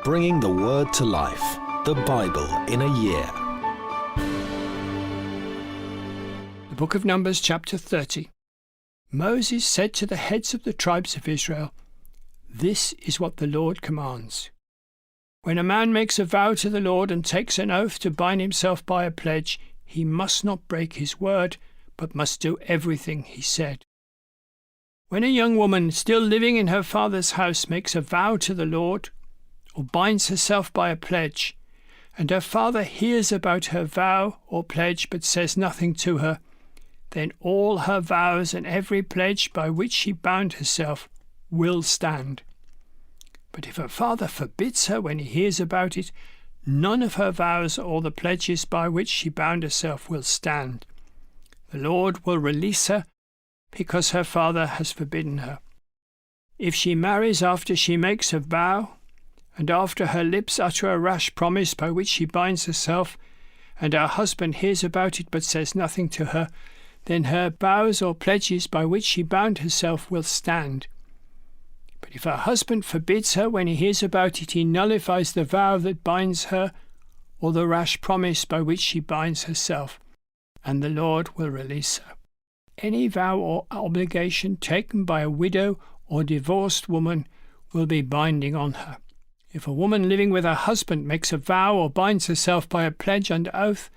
bringing the Word to life. The Bible in a year. The book of Numbers, chapter 30. Moses said to the heads of the tribes of Israel, "This is what the Lord commands. When a man makes a vow to the Lord and takes an oath to bind himself by a pledge, he must not break his word, but must do everything he said. When a young woman still living in her father's house makes a vow to the Lord, or binds herself by a pledge, and her father hears about her vow or pledge but says nothing to her, then all her vows and every pledge by which she bound herself will stand. But if her father forbids her when he hears about it, none of her vows or the pledges by which she bound herself will stand. The Lord will release her because her father has forbidden her. If she marries after she makes a vow, and after her lips utter a rash promise by which she binds herself, and her husband hears about it but says nothing to her, then her vows or pledges by which she bound herself will stand. But if her husband forbids her when he hears about it, he nullifies the vow that binds her, or the rash promise by which she binds herself, and the Lord will release her. Any vow or obligation taken by a widow or divorced woman will be binding on her. If a woman living with her husband makes a vow or binds herself by a pledge under oath,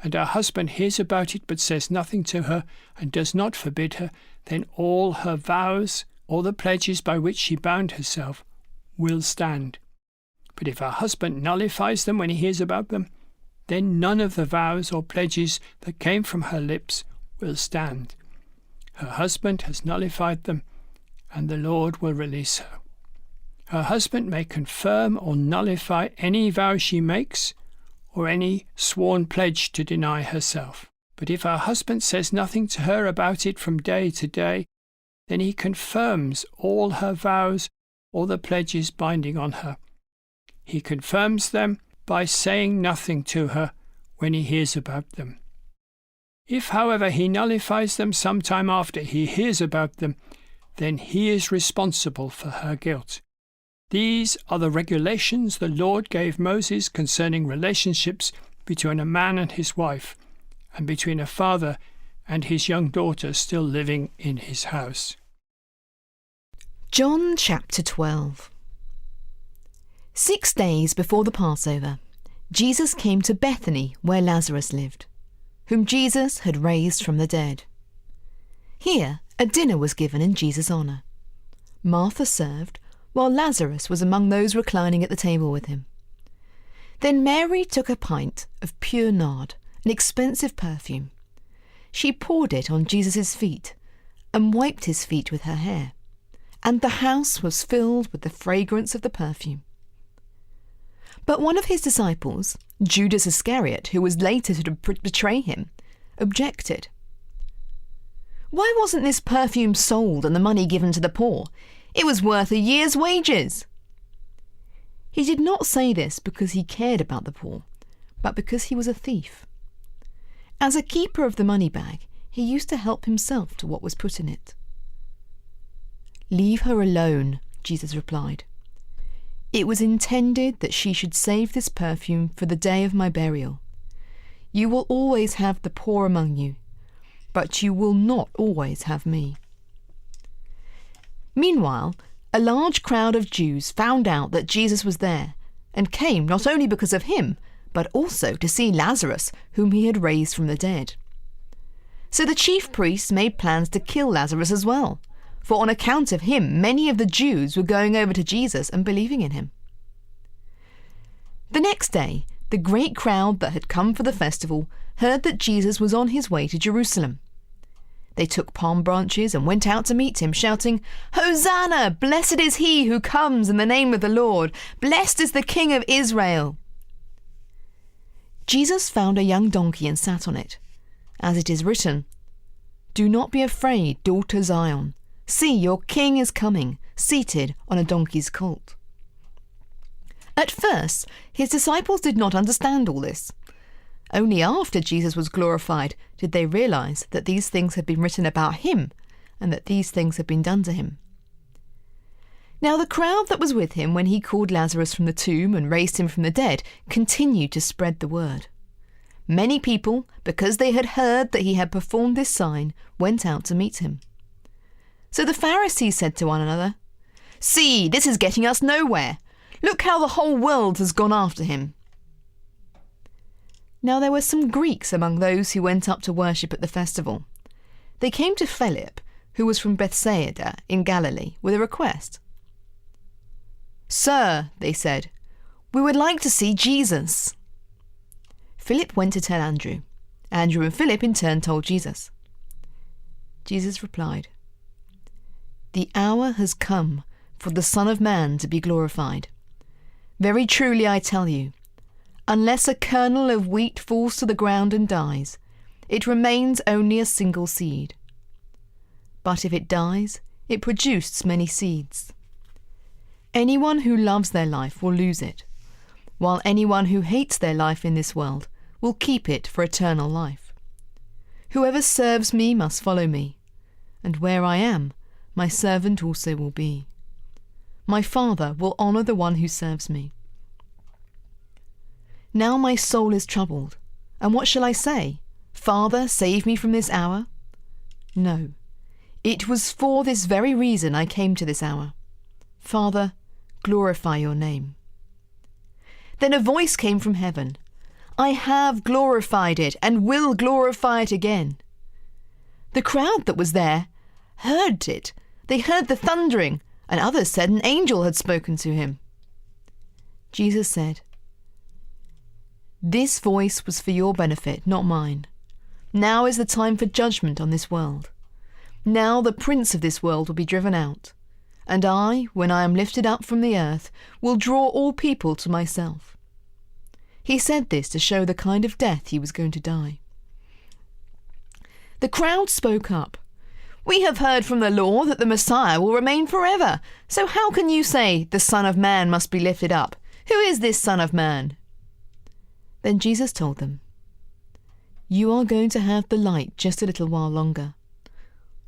and her husband hears about it but says nothing to her and does not forbid her, then all her vows or the pledges by which she bound herself will stand. But if her husband nullifies them when he hears about them, then none of the vows or pledges that came from her lips will stand. Her husband has nullified them, and the Lord will release her. Her husband may confirm or nullify any vow she makes, or any sworn pledge to deny herself. But if her husband says nothing to her about it from day to day, then he confirms all her vows or the pledges binding on her. He confirms them by saying nothing to her when he hears about them. If, however, he nullifies them sometime after he hears about them, then he is responsible for her guilt. These are the regulations the Lord gave Moses concerning relationships between a man and his wife, and between a father and his young daughter still living in his house. John chapter 12. 6 days before the Passover, Jesus came to Bethany where Lazarus lived, whom Jesus had raised from the dead. Here a dinner was given in Jesus' honour. Martha served, while Lazarus was among those reclining at the table with him. Then Mary took a pint of pure nard, an expensive perfume. She poured it on Jesus' feet and wiped his feet with her hair, and the house was filled with the fragrance of the perfume. But one of his disciples, Judas Iscariot, who was later to betray him, objected. "Why wasn't this perfume sold and the money given to the poor? It was worth a year's wages." He did not say this because he cared about the poor, but because he was a thief. As a keeper of the money bag, he used to help himself to what was put in it. "Leave her alone," Jesus replied. "It was intended that she should save this perfume for the day of my burial. You will always have the poor among you, but you will not always have me." Meanwhile, a large crowd of Jews found out that Jesus was there and came not only because of him, but also to see Lazarus, whom he had raised from the dead. So the chief priests made plans to kill Lazarus as well, for on account of him many of the Jews were going over to Jesus and believing in him. The next day, the great crowd that had come for the festival heard that Jesus was on his way to Jerusalem. They took palm branches and went out to meet him, shouting, "Hosanna! Blessed is he who comes in the name of the Lord! Blessed is the King of Israel!" Jesus found a young donkey and sat on it. As it is written, "Do not be afraid, daughter Zion. See, your king is coming, seated on a donkey's colt." At first, his disciples did not understand all this. Only after Jesus was glorified did they realize that these things had been written about him and that these things had been done to him. Now the crowd that was with him when he called Lazarus from the tomb and raised him from the dead continued to spread the word. Many people, because they had heard that he had performed this sign, went out to meet him. So the Pharisees said to one another, "See, this is getting us nowhere. Look how the whole world has gone after him." Now there were some Greeks among those who went up to worship at the festival. They came to Philip, who was from Bethsaida in Galilee, with a request. "Sir," they said, "we would like to see Jesus." Philip went to tell Andrew. Andrew and Philip in turn told Jesus. Jesus replied, "The hour has come for the Son of Man to be glorified. Very truly I tell you, unless a kernel of wheat falls to the ground and dies, it remains only a single seed. But if it dies, it produces many seeds. Anyone who loves their life will lose it, while anyone who hates their life in this world will keep it for eternal life. Whoever serves me must follow me, and where I am, my servant also will be. My Father will honour the one who serves me. Now my soul is troubled, and what shall I say? Father, save me from this hour? No, it was for this very reason I came to this hour. Father, glorify your name." Then a voice came from heaven, "I have glorified it and will glorify it again." The crowd that was there heard it. They heard the thundering, and others said an angel had spoken to him. Jesus said, "This voice was for your benefit, not mine. Now is the time for judgment on this world. Now the prince of this world will be driven out, and I, when I am lifted up from the earth, will draw all people to myself." He said this to show the kind of death he was going to die. The crowd spoke up. "We have heard from the law that the Messiah will remain forever. So how can you say the Son of Man must be lifted up? Who is this Son of Man?" Then Jesus told them, "You are going to have the light just a little while longer.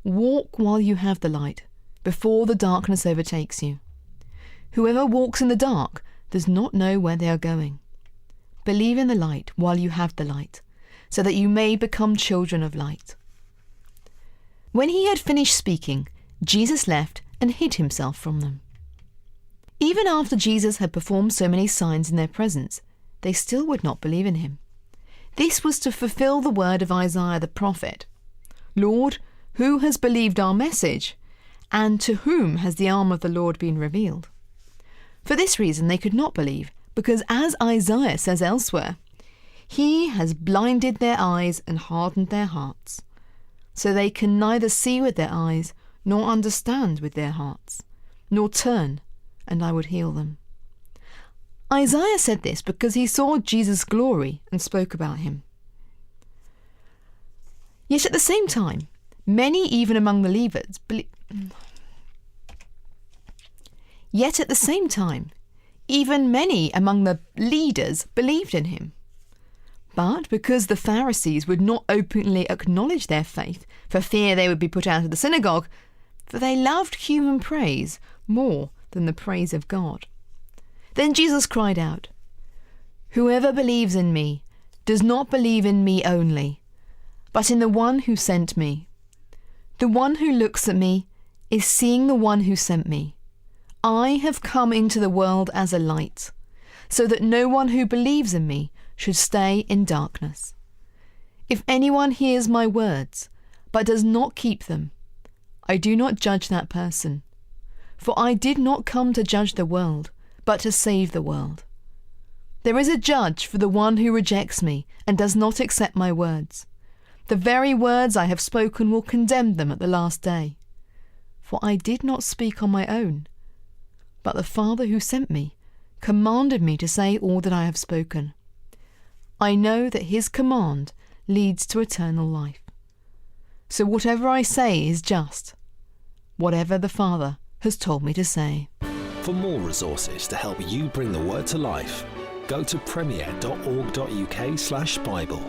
Walk while you have the light, before the darkness overtakes you. Whoever walks in the dark does not know where they are going. Believe in the light while you have the light, so that you may become children of light." When he had finished speaking, Jesus left and hid himself from them. Even after Jesus had performed so many signs in their presence, they still would not believe in him. This was to fulfill the word of Isaiah the prophet. "Lord, who has believed our message? And to whom has the arm of the Lord been revealed?" For this reason they could not believe, because as Isaiah says elsewhere, "He has blinded their eyes and hardened their hearts, so they can neither see with their eyes nor understand with their hearts, nor turn, and I would heal them." Isaiah said this because he saw Jesus' glory and spoke about him. Yet at the same time, many even among the leaders believed in him. But because the Pharisees would not openly acknowledge their faith for fear they would be put out of the synagogue, for they loved human praise more than the praise of God. Then Jesus cried out, "Whoever believes in me does not believe in me only, but in the one who sent me. The one who looks at me is seeing the one who sent me. I have come into the world as a light, so that no one who believes in me should stay in darkness. If anyone hears my words, but does not keep them, I do not judge that person. For I did not come to judge the world, but to save the world. There is a judge for the one who rejects me and does not accept my words. The very words I have spoken will condemn them at the last day. For I did not speak on my own, but the Father who sent me commanded me to say all that I have spoken. I know that his command leads to eternal life. So whatever I say is just, whatever the Father has told me to say." For more resources to help you bring the word to life, go to premier.org.uk/Bible.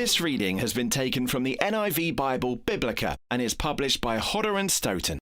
This reading has been taken from the NIV Bible Biblica and is published by Hodder and Stoughton.